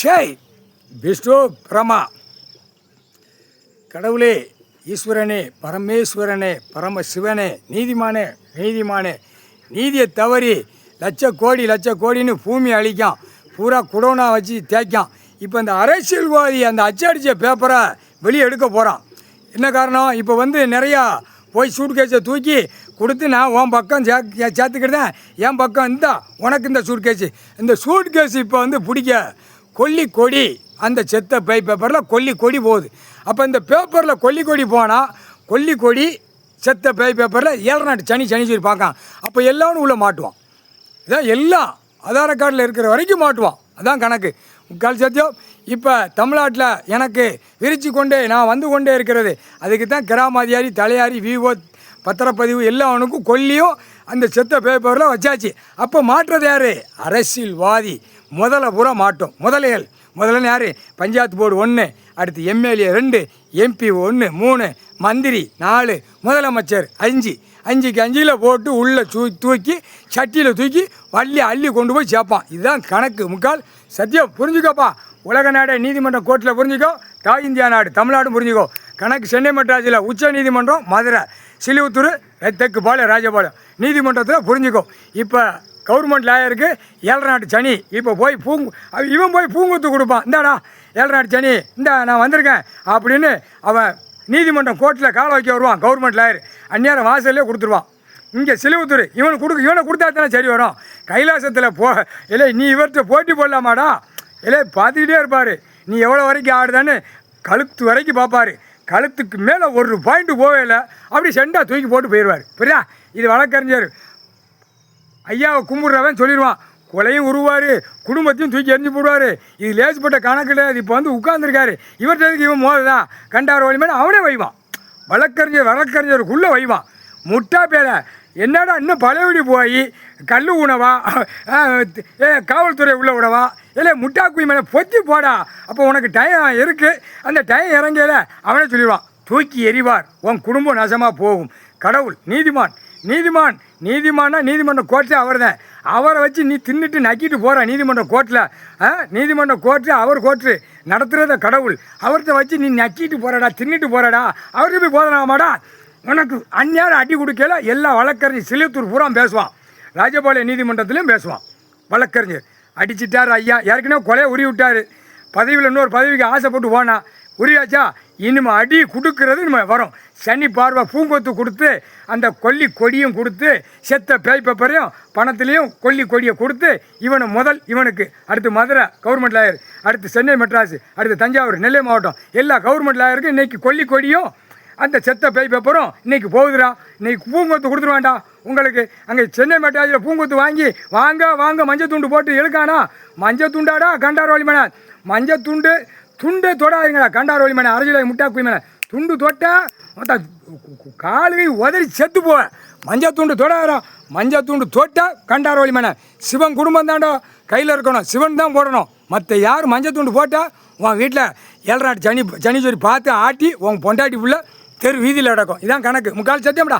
ஷேய் விஷ்ணு பிரமா கடவுளே, ஈஸ்வரனே, பரமேஸ்வரனே, பரமசிவனே, நீதிமானே, நீதிமானே, நீதியை தவறி லட்ச கோடின்னு பூமி அழிக்கும், பூரா குடோனா வச்சு தேய்க்கும். இப்போ இந்த அரசியல்வாதி அந்த அச்சடித்த பேப்பரை வெளியே எடுக்க போகிறான். என்ன காரணம்? இப்போ நிறையா போய் சூட்கேஸை தூக்கி கொடுத்து நான் உன் பக்கம் சேர்த்துக்கிட்டேன், என் பக்கம் இந்தா உனக்கு இந்த சூட்கேஸ் இப்போ பிடிக்க கொடி அந்த செத்த பேப்பரில் கொடி போகுது. அப்போ இந்த பேப்பரில் கொடி போனால் கொடி செத்த பேப்பரில் 7 நாட்டு சனி சொல்லி பார்க்கான். அப்போ எல்லாரும் உள்ளே மாட்டுவான். இதான் எல்லாம் ஆதார கார்டில் இருக்கிற வரைக்கும் மாட்டுவான். அதான் கணக்கு. முக்கால் சத்தியம். இப்போ தமிழ்நாட்டில் எனக்கு நான் வந்து கொண்டே இருக்கிறது. அதுக்கு தான் கிராம அதிகாரி, தலையாரி, விஓ, பத்திரப்பதிவு எல்லாவனுக்கும் கொல்லியும் அந்த செத்த பேப்பரில் வச்சாச்சு. அப்போ மாற்றுறது யார்? அரசியல்வாதி. பூரா மாட்டோம். முதல்ல யார்? பஞ்சாயத்து போர்டு 1, அடுத்து எம்எல்ஏ 2, எம்பி 1, 3, மந்திரி 4, முதலமைச்சர் 5. 5க்கு 5ல் போட்டு உள்ளே தூக்கி சட்டியில் தூக்கி அள்ளி கொண்டு போய் சேர்ப்பான். இதுதான் கணக்கு. முக்கால் சத்தியம். புரிஞ்சுக்கோப்பா. உலக நாடு நீதிமன்றம் கோர்ட்டில் புரிஞ்சுக்கோ. தாய் இந்தியா நாடு தமிழ்நாடும் புரிஞ்சுக்கோ. கணக்கு சென்னை மெட்ராஸில் உச்ச நீதிமன்றம், மதுரை, சிலிவுத்தூர், தெற்குபாளையம், ராஜபாளையம் நீதிமன்றத்தில் புரிஞ்சுக்கோ. இப்போ கவர்மெண்ட் லாயருக்கு 7 நாட்டு சனி. இப்போ போய் இவன் போய் பூங்குத்து கொடுப்பான். இந்தாடா 7 நாட்டு சனி, இந்த நான் வந்திருக்கேன் அப்படின்னு அவன் நீதிமன்றம் கோர்ட்டில் காலை வைக்க வருவான். கவர்மெண்ட் லாயர் அந்நேரம் வாசல்லே கொடுத்துருவான். இங்கே சிலிவுத்தூர் இவனை கொடுத்தா தானே சரி வரும். கைலாசத்தில் இல்லை நீ இவர்கிட்ட போட்டி போடலாமாடா, இல்லை பார்த்துக்கிட்டே இருப்பார். நீ எவ்வளோ வரைக்கும் ஆடுதான்னு கழுத்து வரைக்கும் பார்ப்பார். கழுத்துக்கு மேலே ஒரு பாயிண்ட்டு போவே இல்லை. அப்படி செண்டா தூக்கி போட்டு போயிடுவார். புரியா? இது வழக்கறிஞர் ஐயாவை கும்பிட்றவன் சொல்லிடுவான். கொலையும் உருவார், குடும்பத்தையும் தூக்கி எரிஞ்சு போடுவார். இது லேசுப்பட்ட கணக்கு கிடையாது. இப்போ உட்காந்துருக்காரு. இவர்கிட்ட இவன் மோதுதான் கண்டார் வழி மேலே அவனே வைவான். வழக்கறிஞருக்குள்ளே வைவான். முட்டா பேரை என்னடா இன்னும் பழையபடி போய் கல் உணவா, காவல்துறை உள்ள விடவா, இல்லை முட்டாக்குய் மேலே பொத்தி போடா. அப்போ உனக்கு டைம் இருக்குது. அந்த டைம் இறங்கல அவனே சொல்லிடுவான். தூக்கி எறிவார். உன் குடும்பம் நாசமாக போகும். கடவுள் நீதிமான்னா நீதிமன்ற கோர்ட்டில் அவர் தான். அவரை வச்சு நீ தின்னுட்டு நக்கிட்டு போகிற நீதிமன்ற கோர்ட்டில். நீதிமன்ற கோர்ட்டு அவர் கோர்ட்டு நடத்துகிறத கடவுள். அவர்கிட்ட வச்சு நீ நக்கிட்டு போகிறடா, தின்னுட்டு போகிறடா. அவர்கிட்ட போய் போதனாமாடா. உனக்கு அந்நேரம் அடி கொடுக்கல. எல்லா வழக்கறிஞர் சிலித்தூர் பூரா பேசுவான். ராஜபாளையம் நீதிமன்றத்துலேயும் பேசுவான். வழக்கறிஞர் அடிச்சிட்டார் ஐயா, ஏற்கனவே கொலையை உருவி விட்டார். பதவியில் இன்னொரு பதவிக்கு ஆசைப்பட்டு போனான். உரியாச்சா? இனிமே அடி கொடுக்கறது நம்ம வரும். சனி பார்வை பூங்கொத்து கொடுத்து அந்த கொடியும் கொடுத்து செத்த பேப்பரையும் பணத்துலேயும் கொடியை கொடுத்து இவனுக்கு அடுத்து மதுரை கவர்மெண்ட் லாயர், அடுத்து சென்னை மெட்ராஸ், அடுத்து தஞ்சாவூர், நெல்லை மாவட்டம் எல்லா கவர்மெண்ட் லாயருக்கும் இன்றைக்கி கொடியும் அந்த செத்த பேப்பரும் இன்றைக்கி போகுதுடா. இன்றைக்கி பூங்கொத்து கொடுத்துருவான்டா உங்களுக்கு. அங்கே சென்னை மெட்ராஸில் பூங்கொத்து வாங்கி வாங்க மஞ்சள் துண்டு போட்டு எழுக்கானா. மஞ்சள் துண்டாடா கண்டார் வழி மேலே. மஞ்சள் துண்டு தொடாதீங்களா கண்டார் வழி மேலே. அரசியல் முட்டாக்குய் மேலே துண்டு தொட்டால் காலுகை உதறி செத்து போவேன். மஞ்சள் துண்டு தொடாதா. மஞ்சள் துண்டு தொட்டால் கண்டார் வழி மேலே. சிவன் குடும்பம் தாண்டா கையில் இருக்கணும். சிவன் தான் போடணும். மற்ற யார் மஞ்சள் துண்டு போட்டால் உன் வீட்டில் 7 நாட்டு சனி சொல்லி பார்த்து ஆட்டி உன் பொண்டாட்டி புள்ள தெரு வீதியில் நடக்கும். இதான் கணக்கு. முக்கால் சத்தியம்டா.